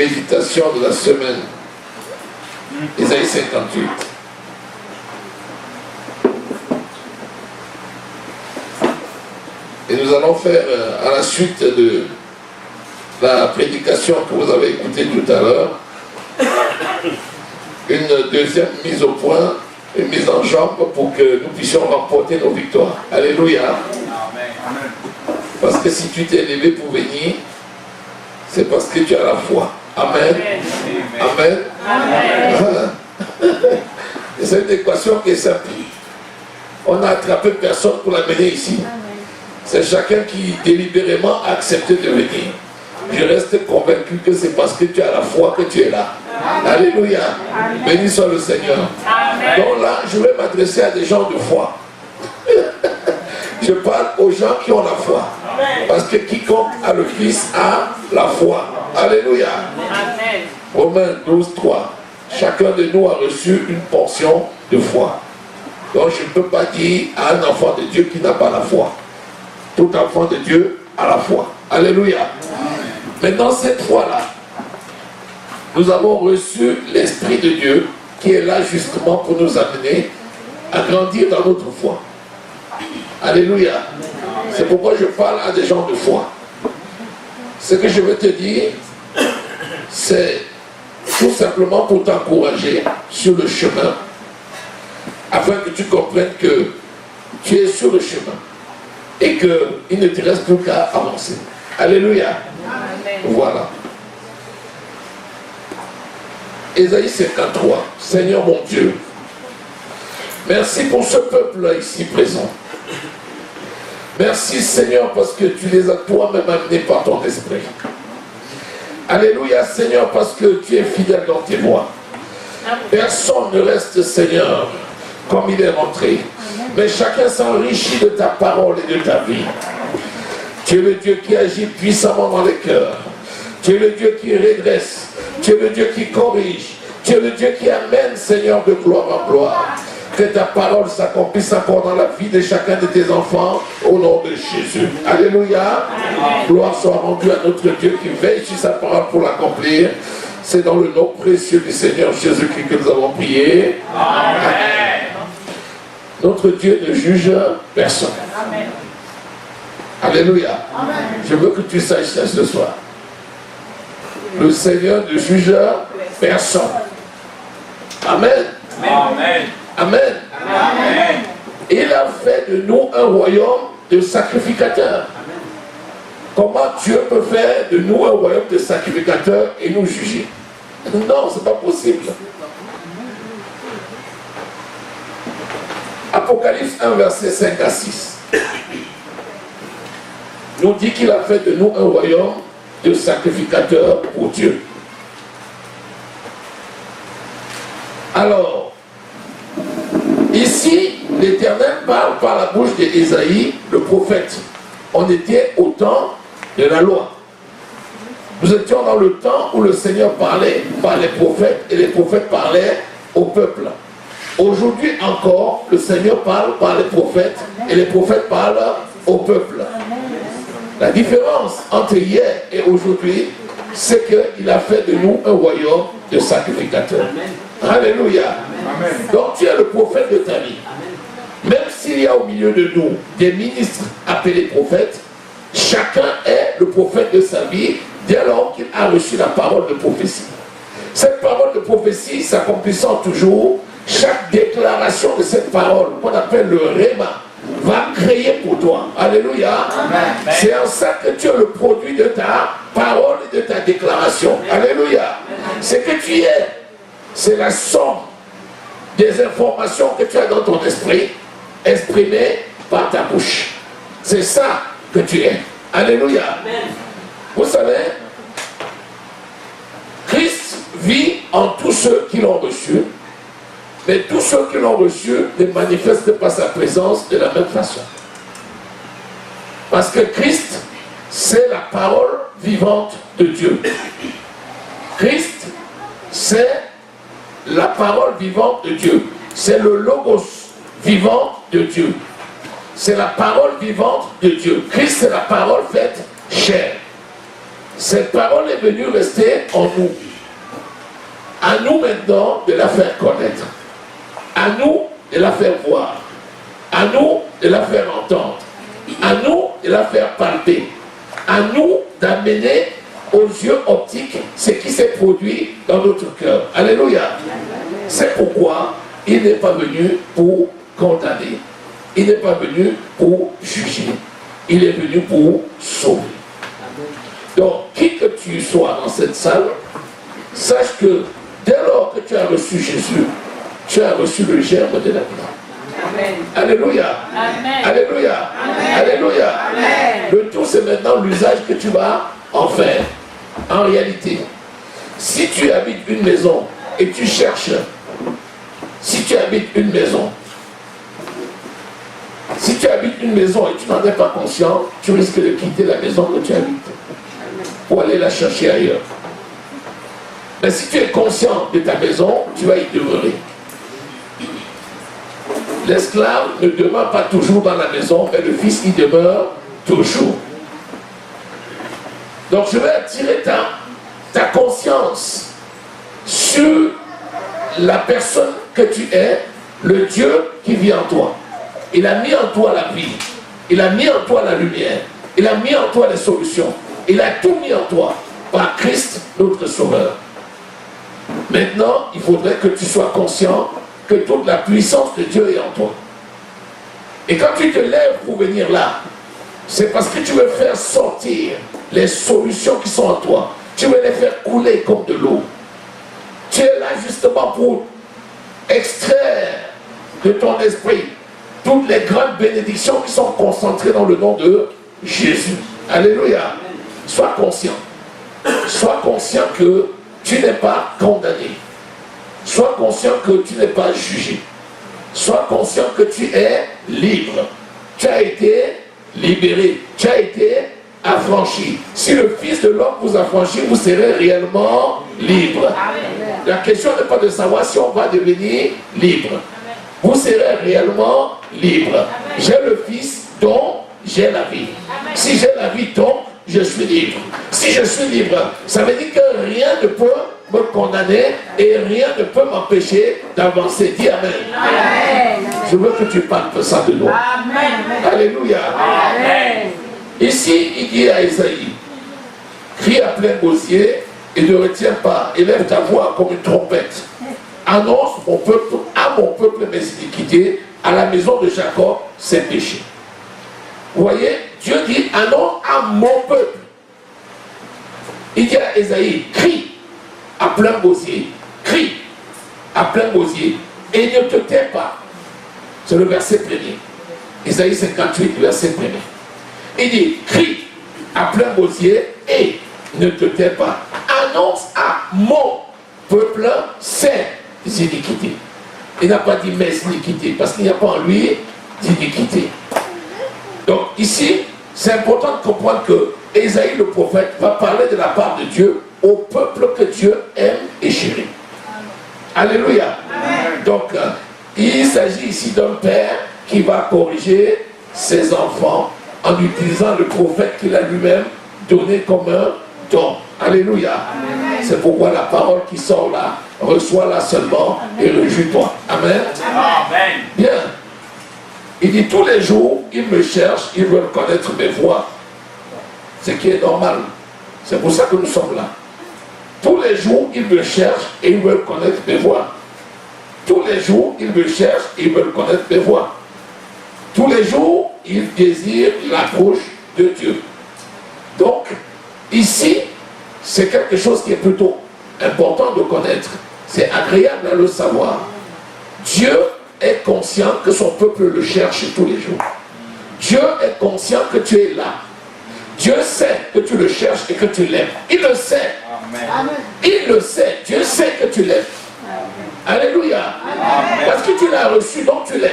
méditation de la semaine. Isaïe 58. Et nous allons faire à la suite de la prédication que vous avez écoutée tout à l'heure, une deuxième mise au point, une mise en jambe pour que nous puissions remporter nos victoires. Alléluia. Parce que si tu t'es levé pour venir, c'est parce que tu as la foi. Amen. Amen. Amen. Et c'est une équation qui est simple. On n'a attrapé personne pour l'amener ici. C'est chacun qui délibérément a accepté de venir. Je reste convaincu que c'est parce que tu as la foi que tu es là. Alléluia. Béni soit le Seigneur. Donc là, je vais m'adresser à des gens de foi. Je parle aux gens qui ont la foi. Parce que quiconque a le Fils a la foi. Alléluia. Romains 12, 3. Chacun de nous a reçu une portion de foi. Donc je ne peux pas dire à un enfant de Dieu qui n'a pas la foi. Tout enfant de Dieu a la foi. Alléluia. Maintenant, cette foi-là, nous avons reçu l'Esprit de Dieu qui est là justement pour nous amener à grandir dans notre foi. Alléluia. C'est pourquoi je parle à des gens de foi. Ce que je veux te dire, c'est tout simplement pour t'encourager sur le chemin, afin que tu comprennes que tu es sur le chemin et qu'il ne te reste plus qu'à avancer. Alléluia. Amen. Voilà. Ésaïe 53. Seigneur mon Dieu, merci pour ce peuple-là ici présent. Merci Seigneur parce que tu les as toi-même amenés par ton esprit. Alléluia Seigneur parce que tu es fidèle dans tes voies. Personne ne reste Seigneur comme il est rentré. Mais chacun s'enrichit de ta parole et de ta vie. Tu es le Dieu qui agit puissamment dans les cœurs. Tu es le Dieu qui redresse. Tu es le Dieu qui corrige. Tu es le Dieu qui amène, Seigneur, de gloire en gloire. Que ta parole s'accomplisse encore dans la vie de chacun de tes enfants, au nom de Jésus. Alléluia. Gloire soit rendue à notre Dieu qui veille sur sa parole pour l'accomplir. C'est dans le nom précieux du Seigneur Jésus-Christ que nous avons prié. Amen. Notre Dieu ne juge personne. Amen. Alléluia. Amen. Je veux que tu saches ça ce soir. Le Seigneur ne juge personne. Amen. Amen. Amen. Amen. Il a fait de nous un royaume de sacrificateurs. Amen. Comment Dieu peut faire de nous un royaume de sacrificateurs et nous juger? Non, ce n'est pas possible. Apocalypse 1, verset 5 à 6 nous dit qu'il a fait de nous un royaume de sacrificateurs pour Dieu. Alors, ici, l'Éternel parle par la bouche d'Ésaïe, le prophète. On était au temps de la loi. Nous étions dans le temps où le Seigneur parlait par les prophètes et les prophètes parlaient au peuple. Aujourd'hui encore, le Seigneur parle par les prophètes et les prophètes parlent au peuple. La différence entre hier et aujourd'hui, c'est qu'il a fait de nous un royaume de sacrificateurs. Alléluia. Donc tu es le prophète de ta vie. Même s'il y a au milieu de nous des ministres appelés prophètes, chacun est le prophète de sa vie dès lors qu'il a reçu la parole de prophétie. Cette parole de prophétie s'accomplissant toujours, chaque déclaration de cette parole, qu'on appelle le réma, va créer pour toi. Alléluia. C'est en ça que tu es le produit de ta parole et de ta déclaration. Alléluia. Ce que tu es, c'est la somme des informations que tu as dans ton esprit, exprimées par ta bouche. C'est ça que tu es. Alléluia. Vous savez, Christ vit en tous ceux qui l'ont reçu, mais tous ceux qui l'ont reçu ne manifestent pas sa présence de la même façon. Parce que Christ, c'est la parole vivante de Dieu. Christ, c'est la parole vivante de Dieu. C'est le logos vivant de Dieu. C'est la parole vivante de Dieu. Christ, c'est la parole faite chair. Cette parole est venue rester en nous. À nous maintenant de la faire connaître. À nous de la faire voir. À nous de la faire entendre. À nous de la faire palper. À nous d'amener aux yeux optiques ce qui s'est produit dans notre cœur. Alléluia. C'est pourquoi il n'est pas venu pour condamner. Il n'est pas venu pour juger. Il est venu pour sauver. Donc, qui que tu sois dans cette salle, sache que dès lors que tu as reçu Jésus, tu as reçu le germe de la vie. Amen. Alléluia. Amen. Alléluia. Amen. Alléluia. Amen. Le tout, c'est maintenant l'usage que tu vas en faire. En réalité, si tu habites une maison et tu cherches, si tu habites une maison et tu n'en es pas conscient, tu risques de quitter la maison que tu habites pour aller la chercher ailleurs. Mais si tu es conscient de ta maison, tu vas y demeurer. L'esclave ne demeure pas toujours dans la maison, mais le fils y demeure toujours. Donc je vais attirer ta conscience sur la personne que tu es, le Dieu qui vit en toi. Il a mis en toi la vie, il a mis en toi la lumière, il a mis en toi les solutions, il a tout mis en toi par Christ notre Sauveur. Maintenant, il faudrait que tu sois conscient que toute la puissance de Dieu est en toi. Et quand tu te lèves pour venir là, c'est parce que tu veux faire sortir les solutions qui sont en toi. Tu veux les faire couler comme de l'eau. Tu es là justement pour extraire de ton esprit toutes les grandes bénédictions qui sont concentrées dans le nom de Jésus. Alléluia. Sois conscient. Sois conscient que tu n'es pas condamné. Sois conscient que tu n'es pas jugé. Sois conscient que tu es libre. Tu as été libéré. Tu as été affranchi. Si le Fils de l'homme vous affranchit, vous serez réellement libre. Amen. La question n'est pas de savoir si on va devenir libre. Amen. Vous serez réellement libre. J'ai le Fils, donc j'ai la vie. Amen. Si j'ai la vie, donc je suis libre. Si je suis libre, ça veut dire que rien ne peut me condamner et rien ne peut m'empêcher d'avancer. Dis Amen. Amen. Je veux que tu parles ça de nous. Amen. Alléluia. Amen. Ici, il dit à Isaïe, crie à plein gosier et ne retiens pas, élève ta voix comme une trompette. Annonce à mon peuple mes iniquités, à la maison de Jacob ses péchés. Vous voyez, Dieu dit annonce à mon peuple. Il dit à Isaïe, crie à plein gosier, crie à plein gosier et ne te tais pas. C'est le verset 1er. Isaïe 58, verset 1er. Il dit, crie à plein gosier et ne te tais pas. Annonce à mon peuple ses iniquités. Il n'a pas dit mes iniquités, parce qu'il n'y a pas en lui d'iniquité. Donc ici, c'est important de comprendre que Isaïe le prophète va parler de la part de Dieu au peuple que Dieu aime et chérit. Alléluia. Amen. Donc, il s'agit ici d'un père qui va corriger ses enfants en utilisant le prophète qu'il a lui-même donné comme un don. Alléluia. C'est pourquoi la parole qui sort là, reçois-la seulement et réjouis-toi. Amen. Amen. Bien. Il dit tous les jours, ils me cherchent, ils veulent connaître mes voies. Ce qui est normal. C'est pour ça que nous sommes là. Tous les jours, ils me cherchent et ils veulent connaître mes voies. Tous les jours, ils me cherchent et ils veulent connaître mes voies. Tous les jours, ils désirent l'approche de Dieu. Donc, ici, c'est quelque chose qui est plutôt important de connaître. C'est agréable à le savoir. Dieu est conscient que son peuple le cherche tous les jours. Dieu est conscient que tu es là. Dieu sait que tu le cherches et que tu l'aimes. Il le sait. Amen. Il le sait. Dieu sait que tu l'aimes. Alléluia. Amen. Parce que tu l'as reçu, donc tu l'aimes.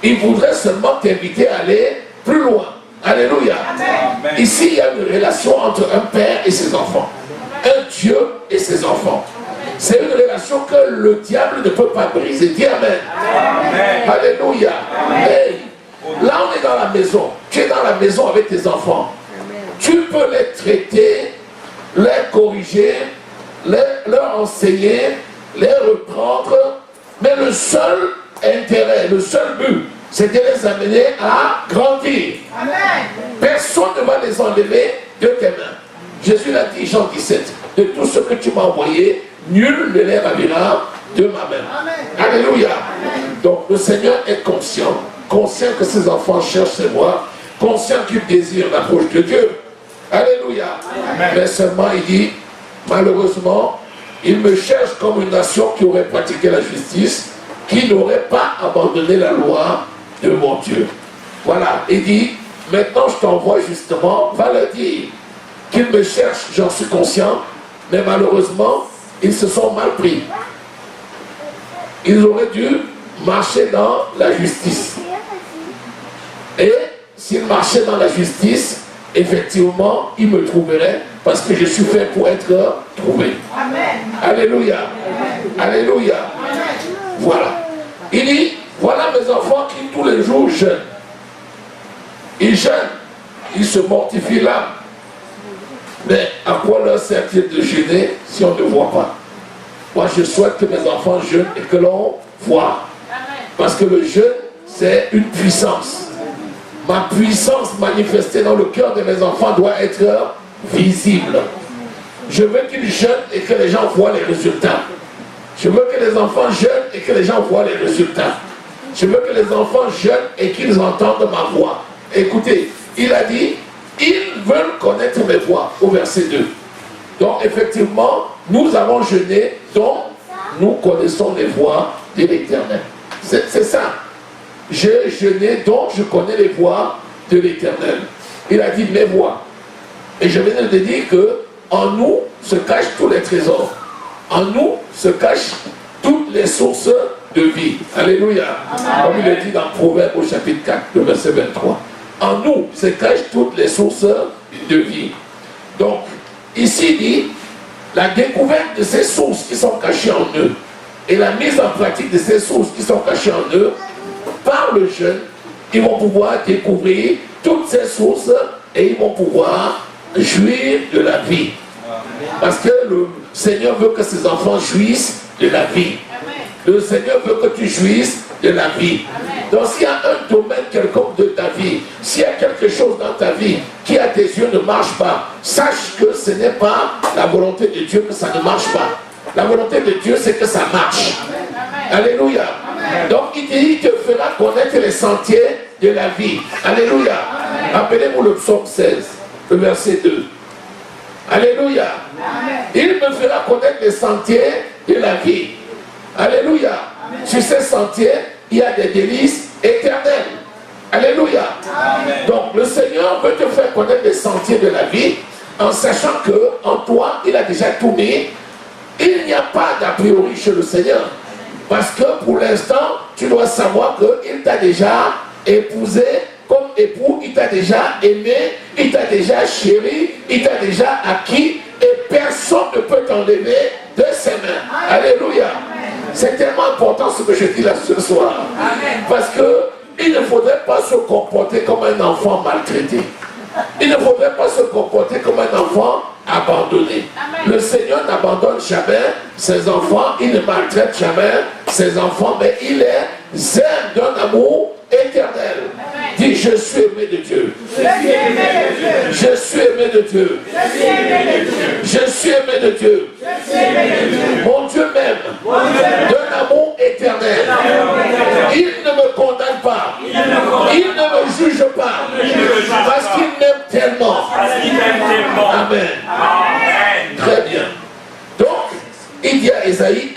Il voudrait seulement t'inviter à aller plus loin. Alléluia. Amen. Ici, il y a une relation entre un père et ses enfants. Un Dieu et ses enfants. C'est une relation que le diable ne peut pas briser. Dis Amen. Amen. Alléluia. Amen. Hey, là, on est dans la maison. Tu es dans la maison avec tes enfants. Amen. Tu peux les traiter les corriger, leur enseigner, les reprendre, mais le seul intérêt, le seul but, c'est de les amener à grandir. Amen. Personne ne va les enlever de tes mains. Jésus l'a dit, Jean 17, de tout ce que tu m'as envoyé, nul ne les ravira de ma main. Amen. Alléluia. Amen. Donc le Seigneur est conscient que ses enfants cherchent ses voies, conscient qu'ils désirent l'approche de Dieu. Alléluia. Amen. Mais seulement il dit, malheureusement, il me cherche comme une nation qui aurait pratiqué la justice, qui n'aurait pas abandonné la loi de mon Dieu. Voilà, il dit, maintenant je t'envoie justement, va leur dire qu'ils me cherchent, j'en suis conscient, mais malheureusement, ils se sont mal pris. Ils auraient dû marcher dans la justice. Et s'ils marchaient dans la justice, effectivement, ils me trouveraient parce que je suis fait pour être trouvé. Amen. Alléluia. Amen. Alléluia. Amen. Voilà. Il dit, voilà mes enfants qui tous les jours jeûnent. Ils jeûnent, ils se mortifient l'âme. Mais à quoi leur sert-il de jeûner si on ne voit pas? Moi je souhaite que mes enfants jeûnent et que l'on voit. Parce que le jeûne, c'est une puissance. Ma puissance manifestée dans le cœur de mes enfants doit être visible. Je veux qu'ils jeûnent et que les gens voient les résultats. Je veux que les enfants jeûnent et que les gens voient les résultats. Je veux que les enfants jeûnent et qu'ils entendent ma voix. Écoutez, il a dit, ils veulent connaître mes voix, au verset 2. Donc effectivement, nous avons jeûné, donc nous connaissons les voix de l'Éternel. C'est ça. J'ai jeûné, donc je connais les voix de l'Éternel. Il a dit mes voix. Et je viens de dire que en nous se cachent tous les trésors. En nous se cachent toutes les sources de vie. Alléluia. Amen. Comme il est dit dans Proverbe au chapitre 4, le verset 23. En nous se cachent toutes les sources de vie. Donc, ici il dit, la découverte de ces sources qui sont cachées en eux et la mise en pratique de ces sources qui sont cachées en eux, par le jeûne, ils vont pouvoir découvrir toutes ces sources et ils vont pouvoir jouir de la vie. Parce que le Seigneur veut que ses enfants jouissent de la vie. Le Seigneur veut que tu jouisses de la vie. Donc s'il y a un domaine quelconque de ta vie, s'il y a quelque chose dans ta vie qui à tes yeux ne marche pas, sache que ce n'est pas la volonté de Dieu que ça ne marche pas. La volonté de Dieu, c'est que ça marche. Alléluia. Donc il dit, il te fera connaître les sentiers de la vie. Alléluia. Rappelez-vous le psaume 16, le verset 2. Alléluia. Il me fera connaître les sentiers de la vie. Alléluia. Sur ces sentiers, il y a des délices éternelles. Alléluia. Amen. Donc le Seigneur veut te faire connaître les sentiers de la vie en sachant que en toi, il a déjà tout mis. Il n'y a pas d'a priori chez le Seigneur. Parce que pour l'instant, tu dois savoir qu'il t'a déjà épousé comme époux, il t'a déjà aimé, il t'a déjà chéri, il t'a déjà acquis et personne ne peut t'enlever de ses mains. Alléluia. C'est tellement important ce que je dis là ce soir. Amen. Parce qu'il ne faudrait pas se comporter comme un enfant maltraité. Il ne faudrait pas se comporter comme un enfant abandonné. Amen. Le Seigneur n'abandonne jamais ses enfants, il ne maltraite jamais ses enfants, mais il les aime d'un amour éternel. Amen. Dis, je suis aimé de Dieu. Je suis aimé de Dieu. Je suis aimé de Dieu. Je suis aimé de Dieu. Je suis aimé de Dieu. Je suis aimé de Dieu. Mon Dieu m'aime d'un amour éternel. Il ne me condamne pas. Il ne me juge pas. Parce qu'il m'aime tellement. Amen. Amen. Très bien. Donc, il dit à Esaïe,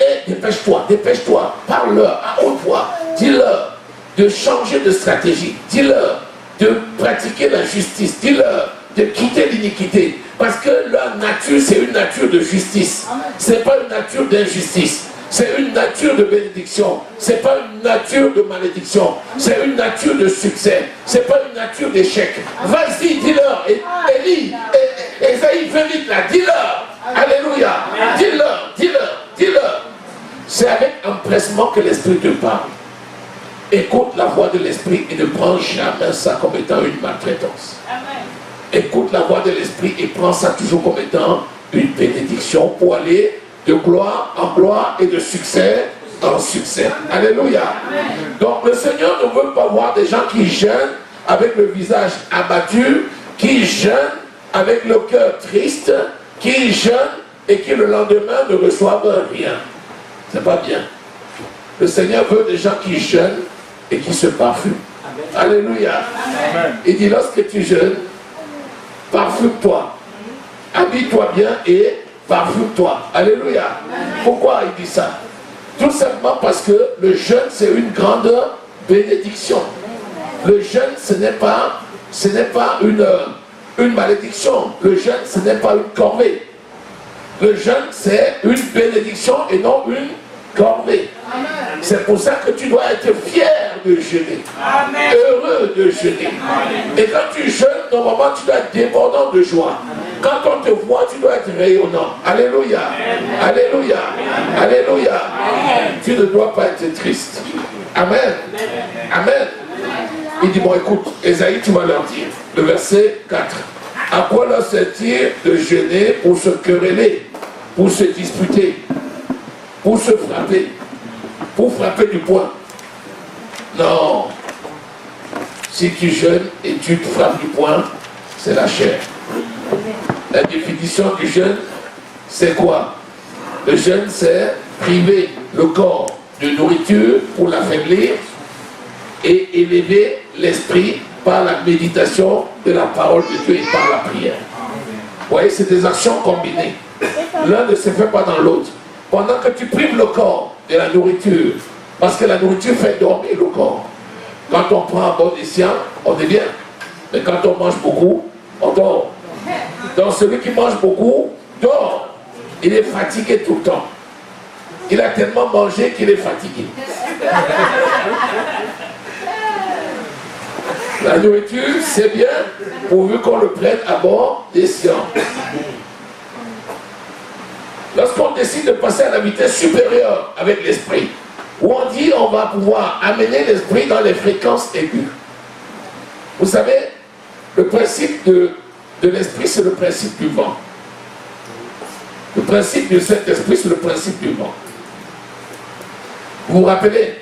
dépêche-toi, parle-leur à haute voix, dis-leur de changer de stratégie, dis-leur de pratiquer la justice, dis-leur de quitter l'iniquité, parce que leur nature, c'est une nature de justice, c'est pas une nature d'injustice, c'est une nature de bénédiction, c'est pas une nature de malédiction, c'est une nature de succès, c'est pas une nature d'échec. Vas-y, dis-leur, Élie, Esaïe, fais vite là, dis-leur, alléluia, dis-leur. C'est avec empressement que l'Esprit te parle. Écoute la voix de l'Esprit et ne prends jamais ça comme étant une maltraitance. Amen. Écoute la voix de l'Esprit et prends ça toujours comme étant une bénédiction pour aller de gloire en gloire et de succès en succès. Alléluia. Donc le Seigneur ne veut pas voir des gens qui jeûnent avec le visage abattu, qui jeûnent avec le cœur triste, qui jeûnent et qui le lendemain ne reçoivent rien. C'est pas bien. Le Seigneur veut des gens qui jeûnent et qui se parfument. Alléluia. Amen. Il dit, lorsque tu jeûnes, parfume-toi, habille-toi bien et parfume-toi. Alléluia. Pourquoi il dit ça? Tout simplement parce que le jeûne, c'est une grande bénédiction. Le jeûne, ce n'est pas une malédiction. Le jeûne, ce n'est pas une corvée. Le jeûne, c'est une bénédiction et non une corvée. C'est pour ça que tu dois être fier de jeûner. Amen. Heureux de jeûner. Amen. Et quand tu jeûnes, normalement, tu dois être débordant de joie. Quand on te voit, tu dois être rayonnant. Alléluia. Amen. Alléluia. Amen. Alléluia. Amen. Tu ne dois pas être triste. Amen. Amen. Il dit, bon, écoute, Ésaïe, tu vas leur dire, le verset 4. À quoi leur sert-il de jeûner pour se quereller, pour se disputer, pour se frapper, pour frapper du poing? Non. Si tu jeûnes et tu te frappes du poing, c'est la chair. La définition du jeûne, c'est quoi? Le jeûne, c'est priver le corps de nourriture pour l'affaiblir et élever l'esprit par la méditation de la parole de Dieu et par la prière. Vous voyez, c'est des actions combinées. L'un ne se fait pas dans l'autre. Pendant que tu prives le corps de la nourriture, parce que la nourriture fait dormir le corps. Quand on prend un bon escient, on est bien. Mais quand on mange beaucoup, on dort. Donc celui qui mange beaucoup dort. Il est fatigué tout le temps. Il a tellement mangé qu'il est fatigué. La nourriture, c'est bien, pourvu qu'on le prenne à bord des sciences. Lorsqu'on décide de passer à la vitesse supérieure avec l'esprit, où on dit on va pouvoir amener l'esprit dans les fréquences aiguës. Vous savez, le principe de l'esprit, c'est le principe du vent. Le principe du Saint-Esprit, c'est le principe du vent. Vous vous rappelez,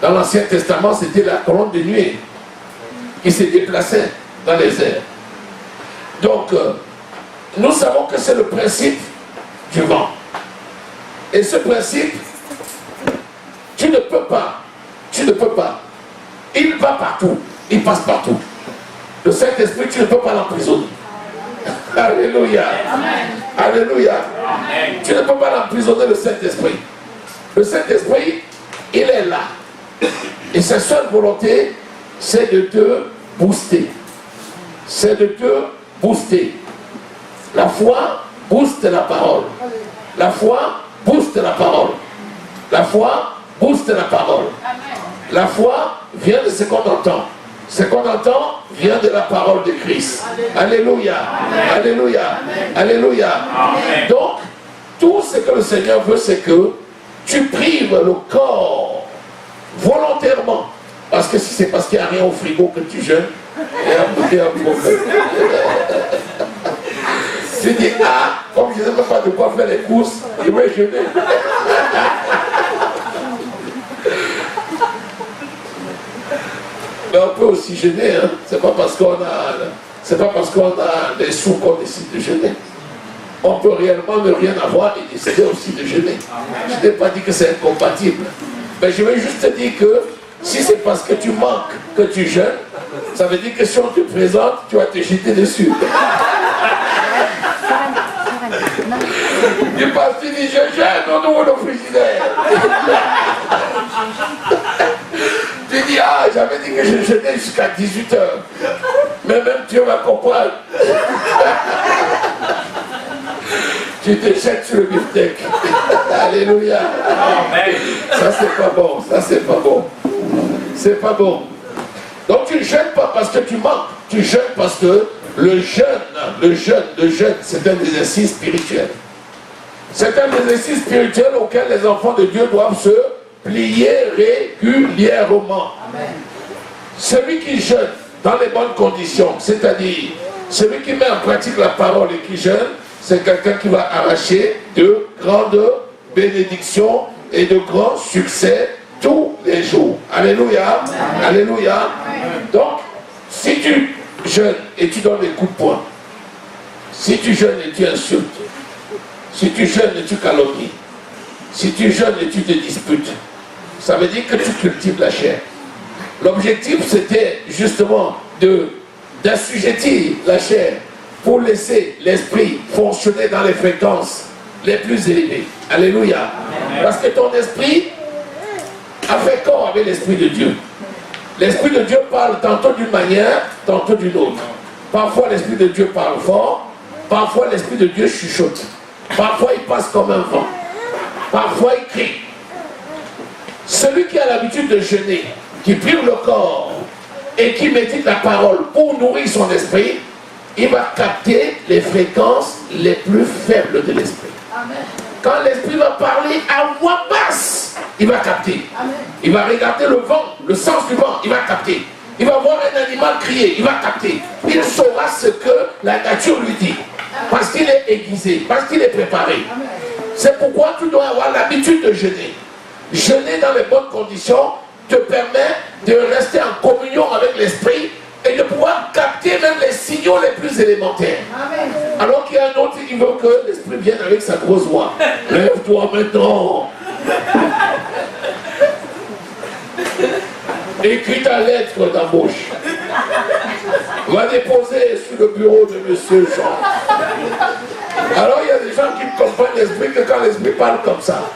dans l'Ancien Testament, c'était la colonne de nuée qui se déplaçait dans les airs. Donc, nous savons que c'est le principe du vent. Et ce principe, tu ne peux pas. Il va partout, il passe partout. Le Saint-Esprit, tu ne peux pas l'emprisonner. Alléluia. Amen. Alléluia. Amen. Tu ne peux pas l'emprisonner, le Saint-Esprit. Le Saint-Esprit, il est là. Et sa seule volonté, c'est de te booster. C'est de te booster. La foi booste la parole. La foi booste la parole. La foi booste la parole. La foi vient de ce qu'on entend. Ce qu'on entend vient de la parole de Christ. Alléluia. Alléluia. Alléluia. Donc, tout ce que le Seigneur veut, c'est que tu prives le corps volontairement. Parce que si c'est parce qu'il n'y a rien au frigo que tu jeûnes, il y a un problème. Tu dis, ah, comme je ne sais même pas de quoi faire les courses, je vais jeûner. Mais on peut aussi jeûner, hein. C'est pas parce qu'on a des sous qu'on décide de jeûner. On peut réellement ne rien avoir et décider aussi de jeûner. Je n'ai pas dit que c'est incompatible. Mais je vais juste te dire que si c'est parce que tu manques que tu jeûnes, ça veut dire que si on te présente, tu vas te jeter dessus. Tu passes, tu dis, je jeûne, on ouvre le frigidaire. Tu dis, ah, j'avais dit que je jeûnais jusqu'à 18h. Mais même Dieu va comprendre. Tu te jettes sur le beefsteak. Alléluia. Amen. Ça, c'est pas bon. Ça, c'est pas bon. C'est pas bon. Donc, tu ne jeûnes pas parce que tu manques. Tu jeûnes parce que le jeûne, c'est un exercice spirituel. C'est un exercice spirituel auquel les enfants de Dieu doivent se plier régulièrement. Amen. Celui qui jeûne dans les bonnes conditions, c'est-à-dire celui qui met en pratique la parole et qui jeûne, c'est quelqu'un qui va arracher de grandes bénédictions et de grands succès tous les jours. Alléluia. Amen. Alléluia. Amen. Donc, si tu jeûnes et tu donnes des coups de poing, si tu jeûnes et tu insultes, si tu jeûnes et tu calomnies, si tu jeûnes et tu te disputes, ça veut dire que tu cultives la chair. L'objectif, c'était justement d'assujettir la chair pour laisser l'esprit fonctionner dans les fréquences les plus élevées. Alléluia. Amen. Parce que ton esprit a fait corps avec l'esprit de Dieu. L'esprit de Dieu parle tantôt d'une manière, tantôt d'une autre. Parfois l'esprit de Dieu parle fort, parfois l'esprit de Dieu chuchote. Parfois il passe comme un vent. Parfois il crie. Celui qui a l'habitude de jeûner, qui prive le corps et qui médite la parole pour nourrir son esprit, il va capter les fréquences les plus faibles de l'esprit. Quand l'esprit va parler à voix basse, il va capter. Amen. Il va regarder le vent, le sens du vent, il va capter. Il va voir un animal crier, il va capter. Il saura ce que la nature lui dit. Parce qu'il est aiguisé, parce qu'il est préparé. C'est pourquoi tu dois avoir l'habitude de jeûner. Jeûner dans les bonnes conditions te permet de rester en communion avec l'esprit et de pouvoir capter même les signaux les plus élémentaires. Amen. Alors qu'il y a un autre qui veut que l'esprit vienne avec sa grosse voix. Lève-toi maintenant. Écris ta lettre d'embauche. Va déposer sur le bureau de monsieur Jean. Alors il y a des gens qui comprennent l'esprit que quand l'esprit parle comme ça.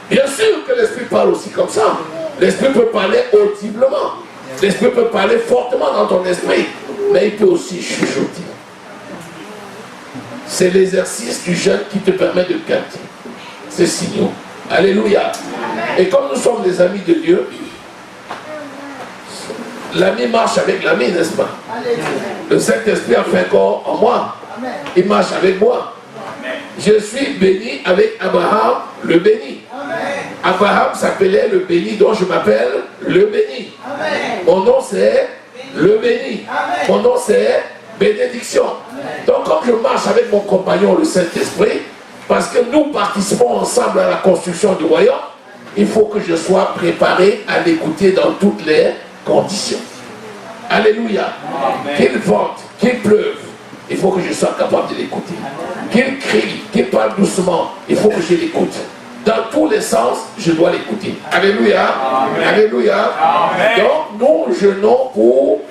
Bien sûr que l'esprit parle aussi comme ça. L'esprit peut parler audiblement. L'esprit peut parler fortement dans ton esprit, mais il peut aussi chuchoter. C'est l'exercice du jeûne qui te permet de capter ces signaux. Alléluia. Et comme nous sommes des amis de Dieu, l'ami marche avec l'ami, n'est-ce pas? Le Saint-Esprit a fait corps en moi. Il marche avec moi. Je suis béni avec Abraham, le béni. Abraham s'appelait le béni, dont je m'appelle le béni. Amen. Mon nom c'est le béni. Amen. Mon nom c'est bénédiction. Amen. Donc comme je marche avec mon compagnon le Saint-Esprit, parce que nous participons ensemble à la construction du royaume, il faut que je sois préparé à l'écouter dans toutes les conditions. Alléluia. Qu'il vente, qu'il pleuve, il faut que je sois capable de l'écouter. Qu'il crie, qu'il parle doucement, il faut que je l'écoute. Dans tous les sens, je dois l'écouter. Alléluia. Amen. Alléluia. Amen. Donc, nous jeûnons pour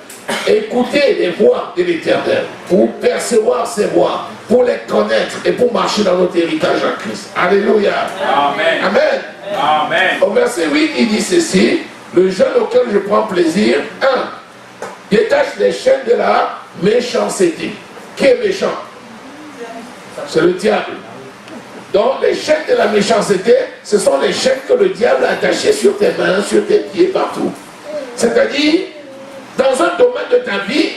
écouter les voix de l'Éternel, pour percevoir ses voix, pour les connaître et pour marcher dans notre héritage en Christ. Alléluia. Amen. Amen. Amen. Au verset 8, il dit ceci: le jeûne auquel je prends plaisir, 1. Détache les chaînes de la méchanceté. Qui est méchant? C'est le diable. Donc les chaînes de la méchanceté, ce sont les chaînes que le diable a attachées sur tes mains, sur tes pieds, partout. C'est-à-dire, dans un domaine de ta vie,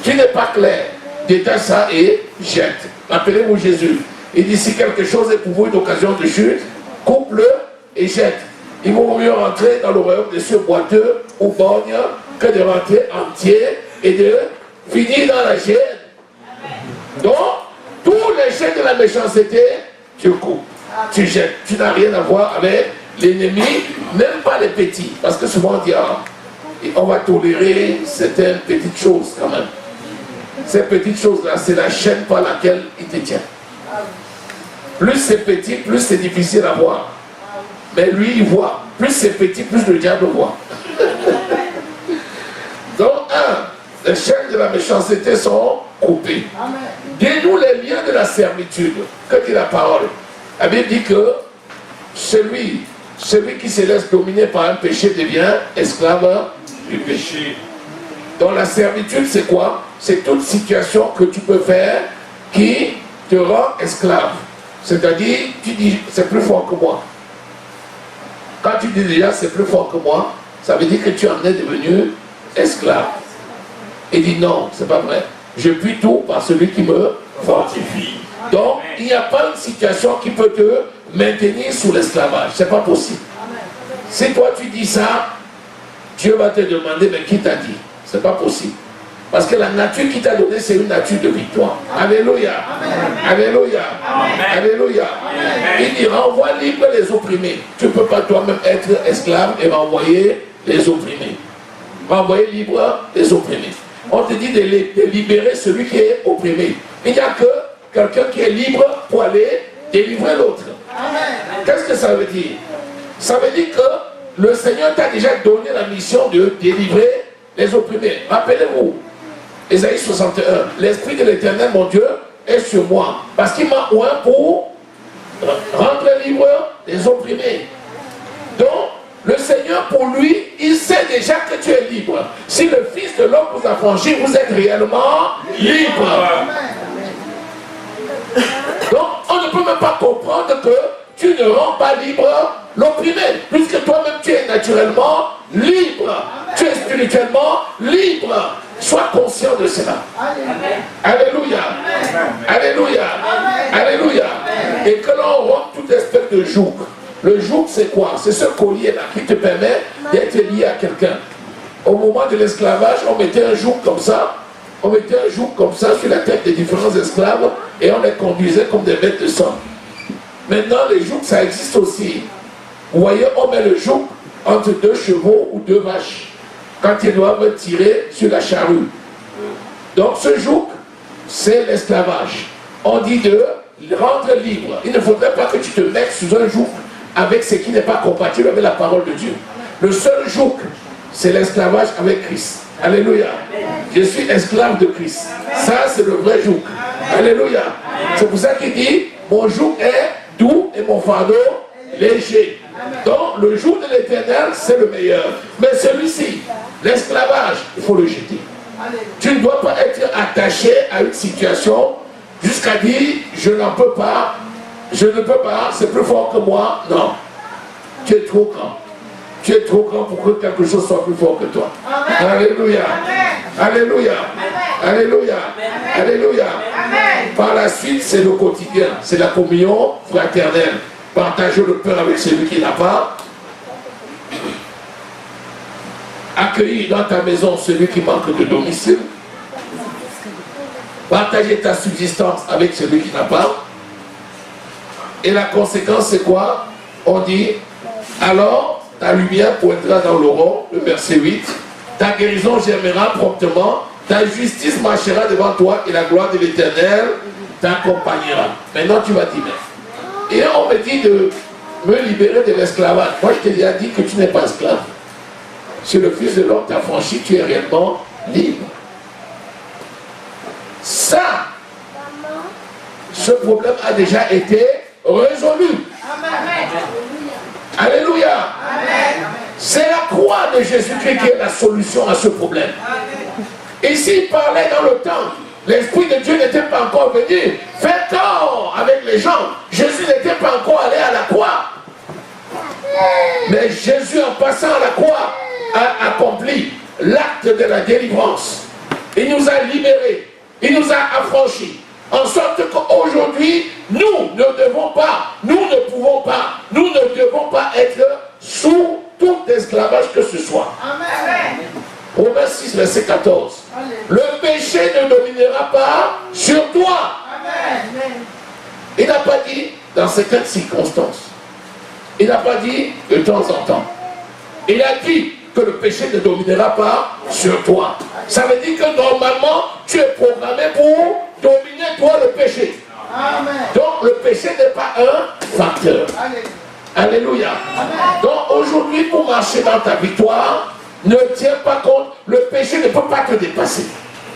qui n'est pas clair, détache ça et jette. Appelez-vous Jésus. Il dit, si quelque chose est pour vous une occasion de chute, coupe-le et jette. Il vaut mieux rentrer dans le royaume des cieux boiteux ou borgne que de rentrer entier et de finir dans la chaîne. Donc, tous les chaînes de la méchanceté, tu coupes, tu jettes. Tu n'as rien à voir avec l'ennemi, même pas les petits. Parce que souvent on dit, ah, on va tolérer certaines petites choses quand même. Ces petites choses-là, c'est la chaîne par laquelle il te tient. Plus c'est petit, plus c'est difficile à voir. Mais lui, il voit. Plus c'est petit, plus le diable voit. Donc, les chaînes de la méchanceté sont coupées. Dis-nous les liens de la servitude. Que dit la parole? La Bible dit que celui qui se laisse dominer par un péché devient esclave du péché. Donc la servitude, c'est quoi? C'est toute situation que tu peux faire qui te rend esclave. C'est-à-dire, tu dis, c'est plus fort que moi. Quand tu dis déjà, c'est plus fort que moi, ça veut dire que tu en es devenu esclave. Il dit non, c'est pas vrai. Je puis tout par celui qui me fortifie. Donc, il n'y a pas une situation qui peut te maintenir sous l'esclavage. C'est pas possible. Si toi tu dis ça, Dieu va te demander, mais qui t'a dit? C'est pas possible. Parce que la nature qui t'a donné, c'est une nature de victoire. Alléluia. Alléluia. Alléluia. Il dit, renvoie libre les opprimés. Tu ne peux pas toi-même être esclave et renvoyer les opprimés. Renvoyer libre les opprimés. On te dit de libérer celui qui est opprimé. Il n'y a que quelqu'un qui est libre pour aller délivrer l'autre. Qu'est-ce que ça veut dire? Ça veut dire que le Seigneur t'a déjà donné la mission de délivrer les opprimés. Rappelez-vous, Ésaïe 61, l'Esprit de l'Éternel, mon Dieu, est sur moi. Parce qu'il m'a oint pour rendre libre les opprimés. Donc, le Seigneur, pour lui, il sait déjà que tu es libre. Si le Fils de l'homme vous a franchi, vous êtes réellement libre. Donc, on ne peut même pas comprendre que tu ne rends pas libre l'opprimé, puisque toi-même tu es naturellement libre. Tu es spirituellement libre. Sois conscient de cela. Alléluia. Alléluia. Alléluia. Et que l'on rompe toute espèce de joug. Le joug, c'est quoi? C'est ce collier-là qui te permet d'être lié à quelqu'un. Au moment de l'esclavage, on mettait un joug comme ça. On mettait un joug comme ça sur la tête des différents esclaves et on les conduisait comme des bêtes de sang. Maintenant, les jougs, ça existe aussi. Vous voyez, on met le joug entre deux chevaux ou deux vaches quand ils doivent tirer sur la charrue. Donc, ce joug, c'est l'esclavage. On dit de rendre libre. Il ne faudrait pas que tu te mettes sous un joug avec ce qui n'est pas compatible avec la parole de Dieu. Le seul joug, c'est l'esclavage avec Christ. Alléluia. Je suis esclave de Christ. Ça, c'est le vrai joug. Alléluia. C'est pour ça qu'il dit, mon joug est doux et mon fardeau léger. Donc, le joug de l'Éternel, c'est le meilleur. Mais celui-ci, l'esclavage, il faut le jeter. Tu ne dois pas être attaché à une situation jusqu'à dire, je n'en peux pas, je ne peux pas, c'est plus fort que moi. Non. Tu es trop grand. Tu es trop grand pour que quelque chose soit plus fort que toi. Amen. Alléluia. Amen. Alléluia. Amen. Alléluia. Amen. Alléluia. Amen. Par la suite, c'est le quotidien. C'est la communion fraternelle. Partager le pain avec celui qui n'a pas. Accueillir dans ta maison celui qui manque de domicile. Partager ta subsistance avec celui qui n'a pas. Et la conséquence, c'est quoi? On dit, alors, ta lumière pointera dans l'aurore, le verset 8. Ta guérison germera promptement. Ta justice marchera devant toi et la gloire de l'Éternel t'accompagnera. Maintenant, tu vas dire, et on me dit de me libérer de l'esclavage. Moi, je t'ai déjà dit que tu n'es pas esclave. Si le Fils de l'homme t'a franchi, tu es réellement libre. Ça, ce problème a déjà été résolu. Amen. Alléluia. C'est la croix de Jésus-Christ qui est la solution à ce problème. Et s'il parlait dans le temps, l'Esprit de Dieu n'était pas encore venu faire corps avec les gens. Jésus n'était pas encore allé à la croix. Mais Jésus, en passant à la croix, a accompli l'acte de la délivrance. Il nous a libérés. Il nous a affranchis. En sorte qu'aujourd'hui, nous ne devons pas, nous ne pouvons pas, nous ne devons pas être sous tout esclavage que ce soit. Amen. Romains 6, verset 14. Amen. Le péché ne dominera pas sur toi. Amen. Il n'a pas dit dans certaines circonstances. Il n'a pas dit de temps en temps. Il a dit que le péché ne dominera pas sur toi. Ça veut dire que normalement, tu es programmé pour dominer toi le péché. Amen. Donc le péché n'est pas un facteur. Amen. Alléluia. Amen. Donc aujourd'hui, pour marcher dans ta victoire, ne tiens pas compte, le péché ne peut pas te dépasser.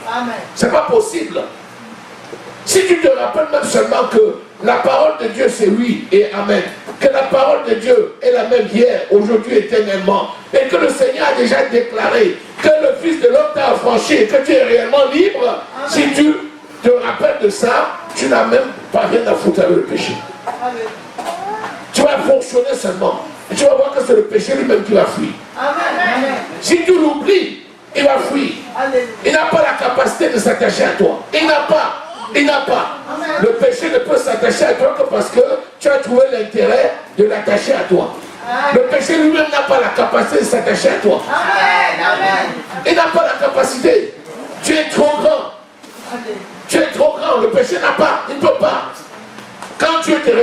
Amen. C'est pas possible. Si tu te rappelles même seulement que la parole de Dieu c'est oui et amen, que la parole de Dieu est la même hier, aujourd'hui, éternellement, et que le Seigneur a déjà déclaré que le Fils de l'homme t'a affranchi et que tu es réellement libre, amen. Si tu te rappelles de ça, tu n'as même pas rien à foutre avec le péché. Amen. Tu vas fonctionner seulement. Et tu vas voir que c'est le péché lui-même qui va fuir. Amen. Si tu l'oublies, il va fuir. Amen. Il n'a pas la capacité de s'attacher à toi. Il n'a pas. Amen. Le péché ne peut s'attacher à toi que parce que tu as trouvé l'intérêt de l'attacher à toi. Amen. Le péché lui-même n'a pas la capacité de s'attacher à toi. Amen. Il n'a pas la capacité. Tu es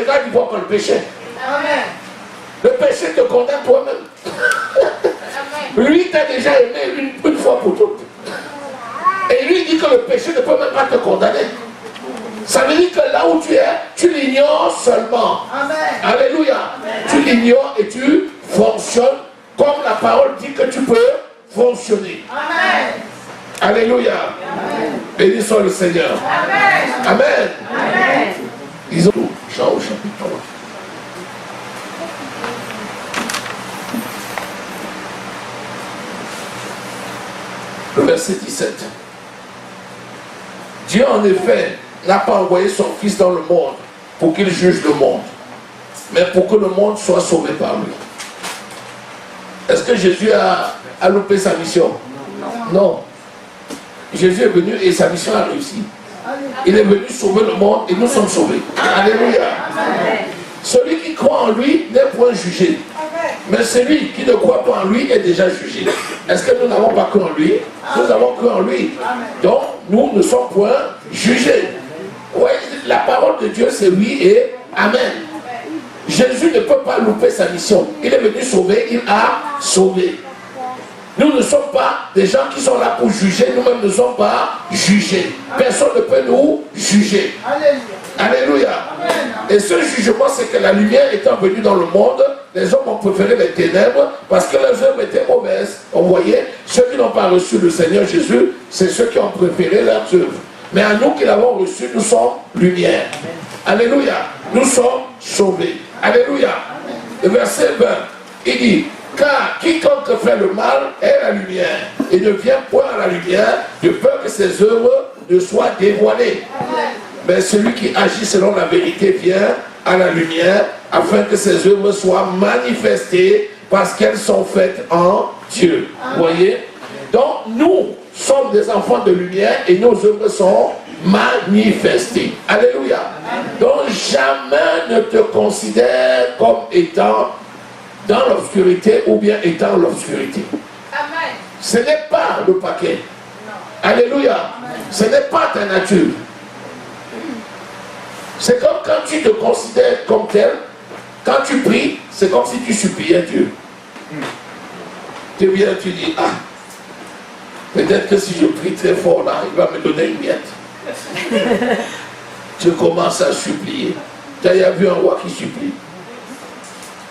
regarde, il ne voit pas le péché. Amen. Le péché te condamne toi-même. Lui t'a déjà aimé une fois pour toutes. Et lui dit que le péché ne peut même pas te condamner. Ça veut dire que là où tu es, tu l'ignores seulement. Amen. Alléluia. Amen. Tu l'ignores et tu fonctionnes comme la parole dit que tu peux fonctionner. Amen. Alléluia. Amen. Béni soit le Seigneur. Amen. Amen. Amen. Ils ont tout. Jean au chapitre 3. Le verset 17. Dieu en effet n'a pas envoyé son Fils dans le monde pour qu'il juge le monde, mais pour que le monde soit sauvé par lui. Est-ce que Jésus a loupé sa mission? Non. Jésus est venu et sa mission a réussi. Il est venu sauver le monde et nous sommes sauvés. Alléluia. Celui qui croit en lui n'est point jugé. Mais celui qui ne croit pas en lui est déjà jugé. Est-ce que nous n'avons pas cru en lui? Nous avons cru en lui. Donc, nous ne sommes point jugés. Oui, la parole de Dieu, c'est oui et amen. Jésus ne peut pas louper sa mission. Il est venu sauver, il a sauvé. Nous ne sommes pas des gens qui sont là pour juger, nous-mêmes ne sommes pas jugés. Personne ne peut nous juger. Alléluia. Et ce jugement, c'est que la lumière étant venue dans le monde, les hommes ont préféré les ténèbres parce que leurs œuvres étaient mauvaises. Vous voyez, ceux qui n'ont pas reçu le Seigneur Jésus, c'est ceux qui ont préféré leurs œuvres. Mais à nous qui l'avons reçu, nous sommes lumière. Alléluia. Nous sommes sauvés. Alléluia. Le verset 20, il dit: car quiconque fait le mal est la lumière et ne vient point à la lumière de peur que ses œuvres ne soient dévoilées. Mais celui qui agit selon la vérité vient à la lumière afin que ses œuvres soient manifestées parce qu'elles sont faites en Dieu. Vous voyez? Donc nous sommes des enfants de lumière et nos œuvres sont manifestées. Alléluia. Donc jamais ne te considère comme étant dans l'obscurité ou bien étant l'obscurité. Ce n'est pas le paquet. Alléluia. Ce n'est pas ta nature. C'est comme quand tu te considères comme tel, quand tu pries, c'est comme si tu suppliais Dieu. Tu viens, tu dis, ah, peut-être que si je prie très fort là, il va me donner une miette. Tu commences à supplier. Tu as déjà vu un roi qui supplie?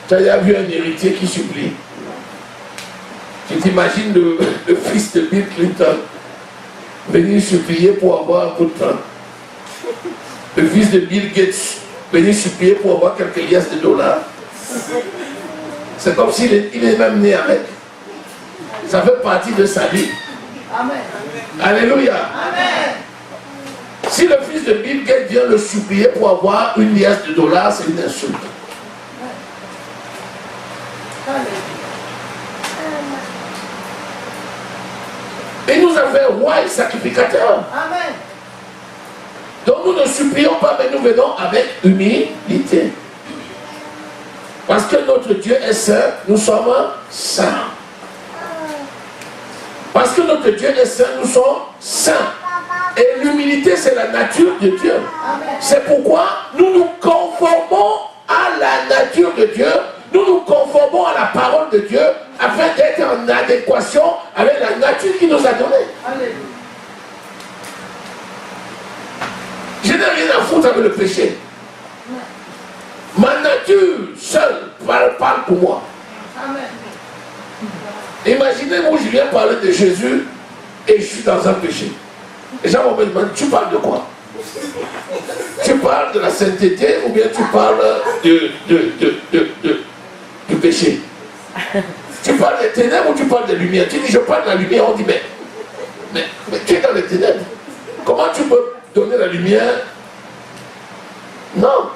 Tu as déjà vu un héritier qui supplie? Tu t'imagines le fils de Bill Clinton venir supplier pour avoir un peu de pain. Le fils de Bill Gates venir supplier pour avoir quelques liasses de dollars. C'est comme s'il est même né avec. Ça fait partie de sa vie. Amen. Alléluia. Amen. Si le fils de Bill Gates vient le supplier pour avoir une liasse de dollars, c'est une insulte. Il nous a fait roi et sacrificateur. Amen. Donc nous ne supplions pas, mais nous venons avec humilité. Parce que notre Dieu est saint, nous sommes saints. Parce que notre Dieu est saint, nous sommes saints. Et l'humilité, c'est la nature de Dieu. C'est pourquoi nous nous conformons à la nature de Dieu. Nous nous conformons à la parole de Dieu afin d'être en adéquation avec la nature qu'il nous a donnée. Je n'ai rien à foutre avec le péché. Ma nature seule parle pour moi. Imaginez-moi, je viens parler de Jésus et je suis dans un péché. Les gens vont me demander, tu parles de quoi? Tu parles de la sainteté ou bien tu parles du péché? Tu parles des ténèbres ou tu parles de lumière? Tu dis, je parle de la lumière, on dit, mais tu es dans les ténèbres. Comment tu peux donner la lumière? Non.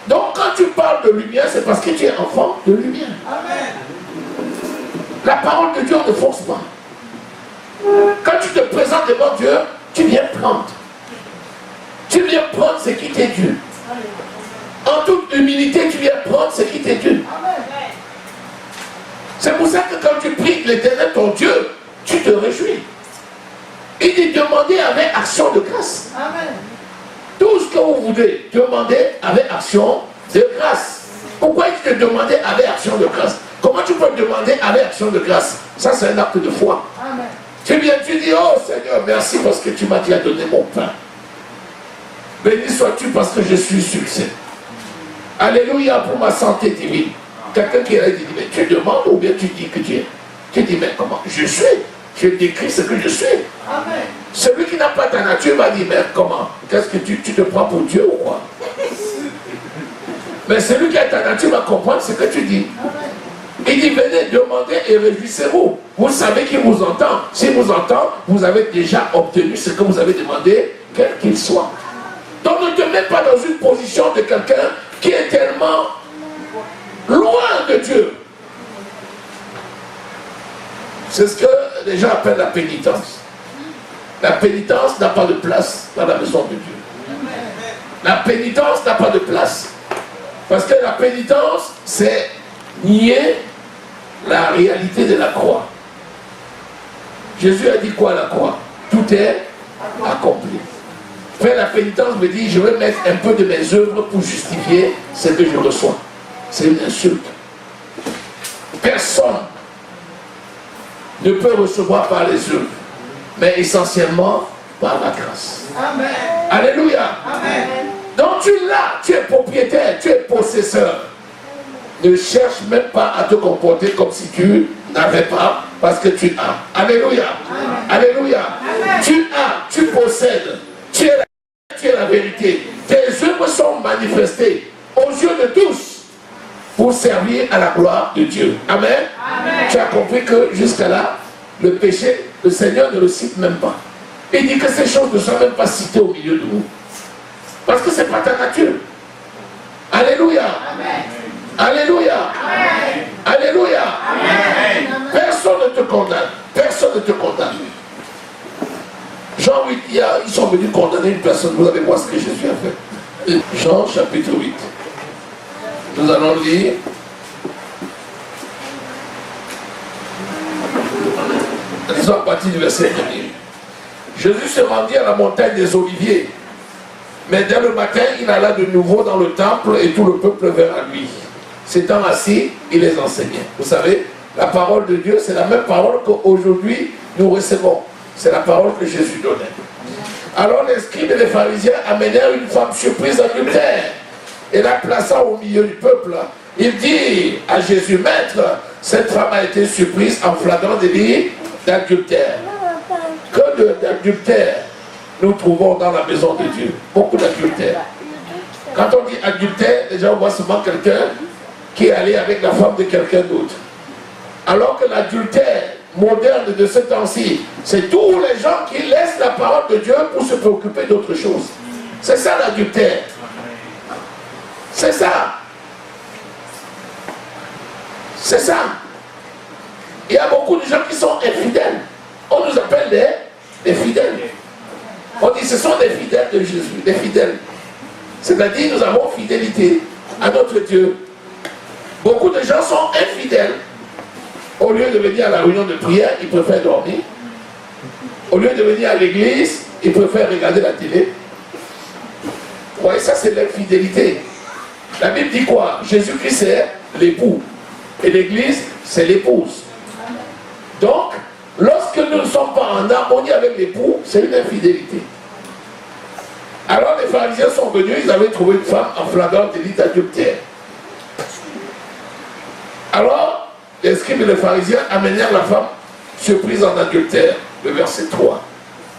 Donc quand tu parles de lumière, c'est parce que tu es enfant de lumière. Amen. La parole de Dieu ne force pas. Quand tu te présentes devant Dieu, tu viens prendre. Tu viens prendre ce qui t'est dû. En toute humilité, tu viens prendre ce qui t'est dû. C'est pour ça que quand tu pries l'Éternel, ton Dieu, tu te réjouis. Il dit demander avec action de grâce. Amen. Tout ce que vous voulez, demandez avec action de grâce. Pourquoi il te demandait avec action de grâce? Comment tu peux demander avec action de grâce? Ça, c'est un acte de foi. Amen. Tu viens, tu dis, oh Seigneur, merci parce que tu m'as déjà donné mon pain. Béni sois-tu parce que je suis succès. Alléluia pour ma santé divine. Quelqu'un qui a dit, mais tu demandes ou bien tu dis que tu es? Tu dis, mais comment? Je suis. Je décris ce que je suis. Amen. Celui qui n'a pas ta nature va dire, mais comment? Qu'est-ce que tu te prends pour Dieu ou quoi? Mais celui qui a ta nature va comprendre ce que tu dis. Amen. Il dit, venez demander et réjouissez-vous. Vous savez qu'il vous entend. S'il vous entend, vous avez déjà obtenu ce que vous avez demandé, quel qu'il soit. Donc ne te mets pas dans une position de quelqu'un qui est tellement loin de Dieu. C'est ce que les gens appellent la pénitence. La pénitence n'a pas de place dans la maison de Dieu. La pénitence n'a pas de place. Parce que la pénitence, c'est nier la réalité de la croix. Jésus a dit quoi à la croix? Tout est accompli. Faire la pénitence me dit, je vais mettre un peu de mes œuvres pour justifier ce que je reçois. C'est une insulte. Personne ne peut recevoir par les œuvres, mais essentiellement par la grâce. Amen. Alléluia. Amen. Donc tu l'as, tu es propriétaire, tu es possesseur. Ne cherche même pas à te comporter comme si tu n'avais pas, parce que tu as. Alléluia. Amen. Alléluia. Amen. Tu as, tu possèdes, tu es la vérité. Tes œuvres sont manifestées aux yeux de tous pour servir à la gloire de Dieu. Amen. Amen. Tu as compris que jusqu'à là, le péché, le Seigneur ne le cite même pas. Il dit que ces choses ne sont même pas citées au milieu de vous. Parce que ce n'est pas ta nature. Alléluia. Amen. Alléluia. Amen. Alléluia. Amen. Personne ne te condamne. Personne ne te condamne. Jean 8, ils sont venus condamner une personne. Vous allez voir ce que Jésus a fait. Jean chapitre 8. Nous allons lire. Lisons à partir du verset 1er. Jésus se rendit à la montagne des Oliviers. Mais dès le matin, il alla de nouveau dans le temple et tout le peuple vint à lui. S'étant assis, il les enseignait. Vous savez, la parole de Dieu, c'est la même parole qu'aujourd'hui nous recevons. C'est la parole que Jésus donnait. Alors les scribes et les pharisiens amenèrent une femme surprise adultère et la plaçant au milieu du peuple. Il dit à Jésus, Maître, cette femme a été surprise en flagrant délit d'adultère. Que d'adultère nous trouvons dans la maison de Dieu? Beaucoup d'adultère. Quand on dit adultère, déjà on voit seulement quelqu'un qui est allé avec la femme de quelqu'un d'autre. Alors que l'adultère moderne de ce temps-ci, c'est tous les gens qui laissent la parole de Dieu pour se préoccuper d'autre chose. C'est ça l'adultère. C'est ça. C'est ça. Il y a beaucoup de gens qui sont infidèles. On nous appelle des fidèles. On dit ce sont des fidèles de Jésus, des fidèles. C'est-à-dire nous avons fidélité à notre Dieu. Beaucoup de gens sont infidèles. Au lieu de venir à la réunion de prière, ils préfèrent dormir. Au lieu de venir à l'église, ils préfèrent regarder la télé. Vous voyez, ça c'est l'infidélité. La Bible dit quoi? Jésus-Christ c'est l'époux. Et l'église, c'est l'épouse. Donc, lorsque nous ne sommes pas en harmonie avec l'époux, c'est une infidélité. Alors les pharisiens sont venus, ils avaient trouvé une femme en flagrant délit d'adultère. Alors, les scribes et les pharisiens amenèrent la femme surprise en adultère, le verset 3.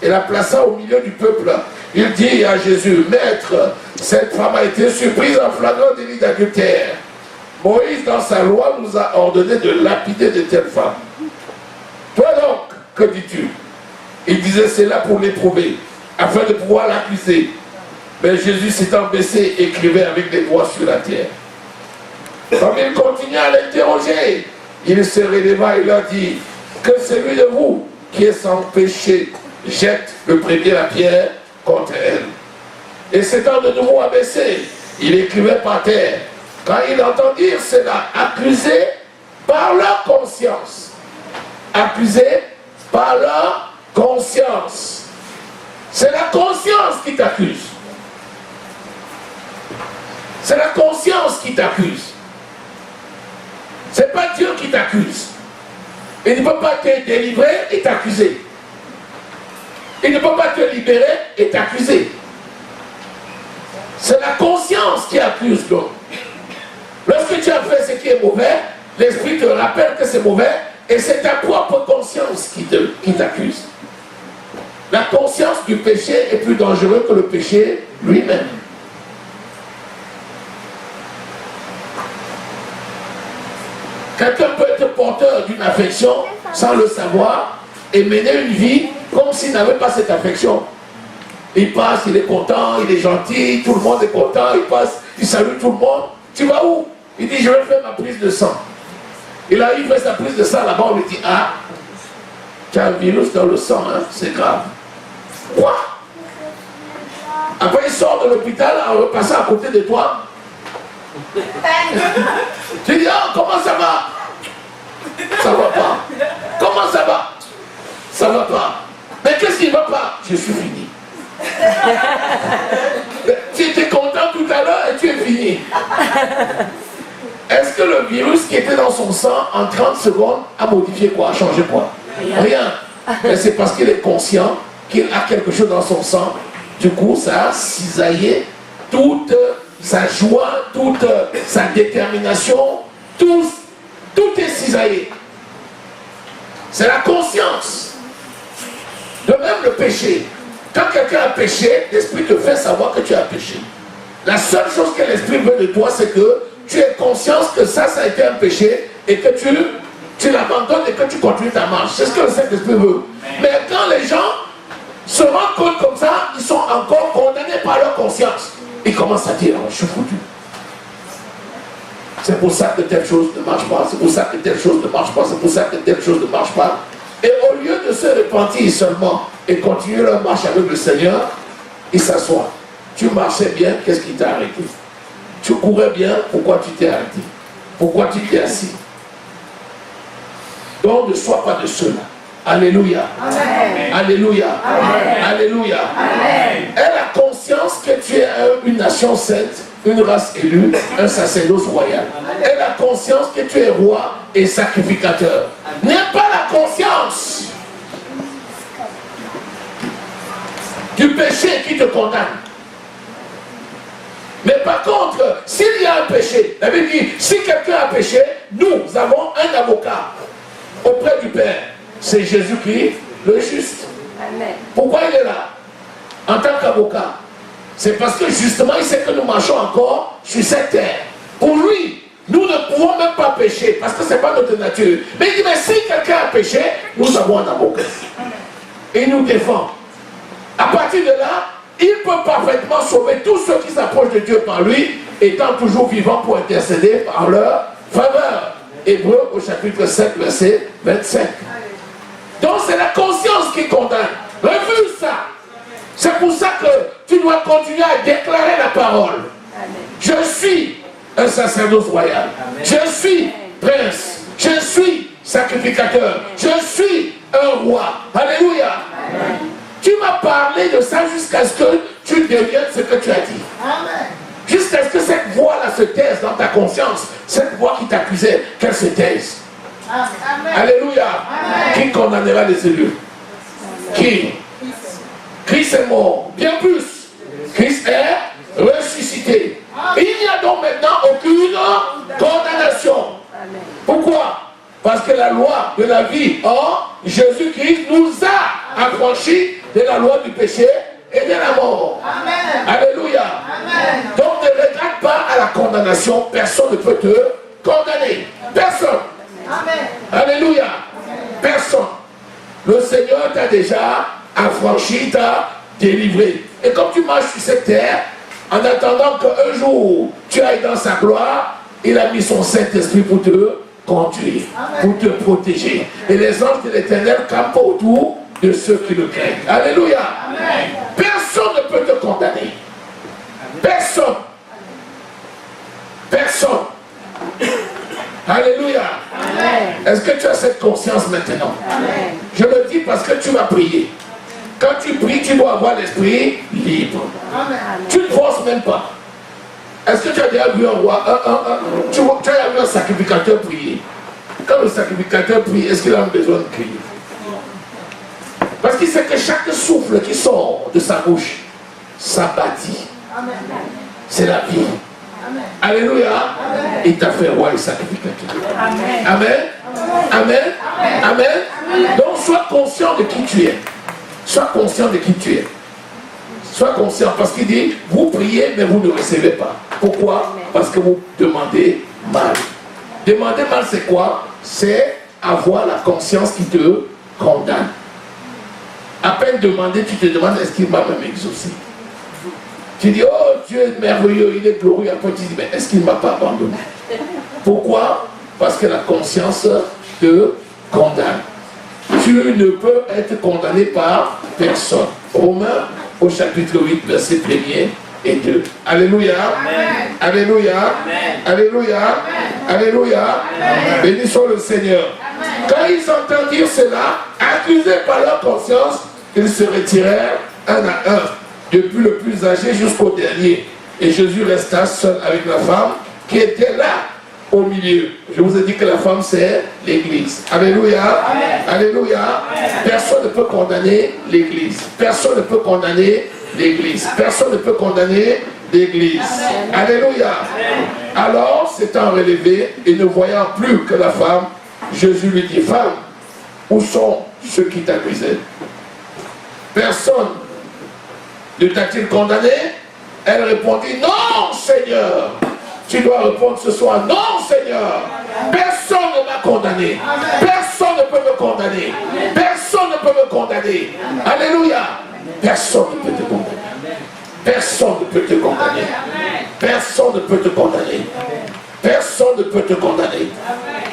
Et la plaça au milieu du peuple. Il dit à Jésus, Maître, cette femme a été surprise en flagrant délit d'adultère. Moïse, dans sa loi, nous a ordonné de lapider de telles femmes. Toi donc, que dis-tu? Il disait cela pour l'éprouver, afin de pouvoir l'accuser. Mais Jésus s'étant baissé, écrivait avec les doigts sur la terre. Comme il continuait à l'interroger, il se releva et leur dit, que celui de vous qui est sans péché jette le premier la pierre contre elle. Et s'étant de nouveau abaissé, il écrivait par terre. Quand ils entendirent cela, accusés par leur conscience. Accusés par leur conscience. C'est la conscience qui t'accuse. C'est la conscience qui t'accuse. Ce n'est pas Dieu qui t'accuse. Il ne peut pas te délivrer et t'accuser. Il ne peut pas te libérer et t'accuser. C'est la conscience qui accuse l'homme. Lorsque tu as fait ce qui est mauvais, l'esprit te rappelle que c'est mauvais et c'est ta propre conscience qui t'accuse. La conscience du péché est plus dangereuse que le péché lui-même. Quelqu'un peut être porteur d'une affection sans le savoir et mener une vie comme s'il n'avait pas cette affection. Il passe, il est content, il est gentil, tout le monde est content, il passe, il salue tout le monde. Tu vas où? Il dit, je vais faire ma prise de sang. Il arrive, fait sa prise de sang là-bas, on lui dit, ah, tu as un virus dans le sang, hein? C'est grave. Quoi? Après, il sort de l'hôpital en repassant à côté de toi. Tu dis, oh, comment ça va? Ça va pas. Comment ça va? Ça va pas. Mais qu'est-ce qui ne va pas? Je suis fini. Tu étais content tout à l'heure et tu es fini. Est-ce que le virus qui était dans son sang en 30 secondes a modifié quoi? A changé quoi? Rien. Mais c'est parce qu'il est conscient qu'il a quelque chose dans son sang. Du coup, ça a cisaillé toute sa joie, toute sa détermination, tout est cisaillé. C'est la conscience. De même le péché. Quand quelqu'un a péché, l'esprit te fait savoir que tu as péché. La seule chose que l'esprit veut de toi, c'est que tu aies conscience que ça a été un péché et que tu l'abandonnes et que tu continues ta marche. C'est ce que le Saint-Esprit veut. Mais quand les gens se rendent compte comme ça, ils sont encore condamnés par leur conscience. Ils commencent à dire, oh, je suis foutu. C'est pour ça que telle chose ne marche pas, c'est pour ça que telle chose ne marche pas, c'est pour ça que telle chose ne marche pas. Et au lieu de se repentir seulement et continuer leur marche avec le Seigneur, ils s'assoient. Tu marchais bien, qu'est-ce qui t'a arrêté? Tu courais bien, pourquoi tu t'es arrêté? Pourquoi tu t'es assis? Donc ne sois pas de ceux-là. Alléluia. Amen. Alléluia. Amen. Alléluia. Amen. Aie la conscience que tu es une nation sainte, une race élue, un sacerdoce royal. Aie la conscience que tu es roi et sacrificateur. N'aie pas la conscience du péché qui te condamne. Mais par contre, s'il y a un péché, la Bible dit, si quelqu'un a péché, nous avons un avocat auprès du Père. C'est Jésus-Christ, le juste. Amen. Pourquoi il est là? En tant qu'avocat. C'est parce que justement, il sait que nous marchons encore sur cette terre. Pour lui, nous ne pouvons même pas pécher, parce que ce n'est pas notre nature. Mais il dit, mais si quelqu'un a péché, nous avons un avocat. Et il nous défend. À partir de là, il peut parfaitement sauver tous ceux qui s'approchent de Dieu par lui, étant toujours vivants pour intercéder par leur faveur. Hébreux au chapitre 7, verset 25. Donc c'est la conscience qui condamne. Refuse ça. C'est pour ça que tu dois continuer à déclarer la parole. Amen. Je suis un sacerdoce royal. Amen. Je suis prince. Je suis sacrificateur. Je suis un roi. Alléluia. Amen. Tu m'as parlé de ça jusqu'à ce que tu deviennes ce que tu as dit. Amen. Jusqu'à ce que cette voix-là se taise dans ta conscience. Cette voix qui t'accusait, qu'elle se taise. Amen. Alléluia. Amen. Qui condamnera les élus? Qui? Christ est mort. Bien plus. Christ est ressuscité. Il n'y a donc maintenant aucune condamnation. Pourquoi? Parce que la loi de la vie en Jésus-Christ nous a affranchis de la loi du péché et de la mort. Amen. Alléluia. Amen. Donc ne regarde pas à la condamnation. Personne ne peut te condamner. Personne. Amen. Alléluia. Amen. Personne. Le Seigneur t'a déjà affranchi, t'a délivré. Et comme tu marches sur cette terre, en attendant qu'un jour tu ailles dans sa gloire, il a mis son Saint-Esprit pour te conduire, pour te protéger. Et les anges de l'Éternel campent autour de ceux qui le craignent. Alléluia. Amen. Personne ne peut te condamner. Personne. Personne. Alléluia. Est-ce que tu as cette conscience maintenant? Amen. Je le dis parce que tu vas prier. Quand tu pries, tu dois avoir l'esprit libre. Amen. Tu ne forces même pas. Est-ce que tu as déjà vu un roi, tu as déjà vu un sacrificateur prier? Quand le sacrificateur prie, est-ce qu'il a besoin de crier? Parce qu'il sait que chaque souffle qui sort de sa bouche, ça bâtit. C'est la vie. Amen. Alléluia. Amen. Il t'a fait roi et sacrificateur. Amen. Amen. Amen. Amen. Amen. Amen. Donc sois conscient de qui tu es. Sois conscient de qui tu es. Sois conscient parce qu'il dit, vous priez mais vous ne recevez pas. Pourquoi? Parce que vous demandez mal. Demander mal c'est quoi? C'est avoir la conscience qui te condamne. À peine demander, tu te demandes est-ce qu'il va même exaucer? Tu dis, oh Dieu est merveilleux, il est glorieux. Après tu dis, mais est-ce qu'il ne m'a pas abandonné? Pourquoi? Parce que la conscience te condamne. Tu ne peux être condamné par personne. Romains au chapitre 8, verset 1er et 2. Alléluia. Amen. Alléluia. Amen. Alléluia. Amen. Alléluia. Amen. Bénissons le Seigneur. Amen. Quand ils entendirent cela, accusés par leur conscience, ils se retirèrent un à un, depuis le plus âgé jusqu'au dernier. Et Jésus resta seul avec la femme qui était là au milieu. Je vous ai dit que la femme c'est l'église. Alléluia. Amen. Alléluia. Amen. Personne ne peut condamner l'église. Personne ne peut condamner l'église. Personne ne peut condamner l'église. Alléluia. Amen. Alors, s'étant relevé et ne voyant plus que la femme, Jésus lui dit, femme, où sont ceux qui t'accusaient? Personne ne t'a-t-il condamné? Elle répondit, non, Seigneur. Tu dois répondre ce soir, non, Seigneur. Personne ne m'a condamné. Personne ne peut me condamner. Personne ne peut me condamner. Alléluia. Personne ne peut te condamner. Personne ne peut te condamner. Personne ne peut te condamner. Personne ne peut te condamner.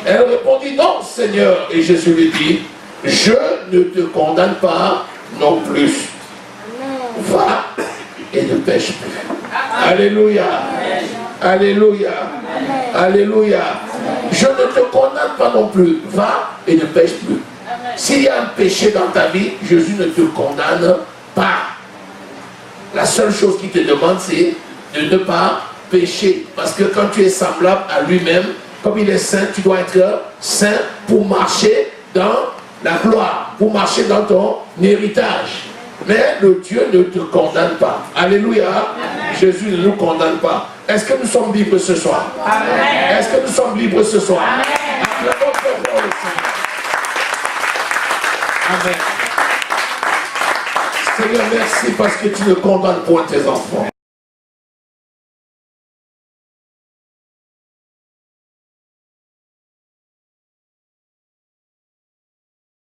Elle répondit, non, Seigneur. Et Jésus lui dit, je ne te condamne pas non plus. Va et ne pêche plus. Alléluia. Alléluia. Alléluia. Je ne te condamne pas non plus. Va et ne pêche plus. S'il y a un péché dans ta vie, Jésus ne te condamne pas. La seule chose qu'il te demande, c'est de ne pas pécher. Parce que quand tu es semblable à lui-même, comme il est saint, tu dois être saint pour marcher dans la gloire, pour marcher dans ton héritage. Mais le Dieu ne te condamne pas. Alléluia. Amen. Jésus ne nous condamne pas. Est-ce que nous sommes libres ce soir? Amen. Est-ce que nous sommes libres ce soir? Amen. Amen. Seigneur, merci parce que tu ne condamnes point tes enfants.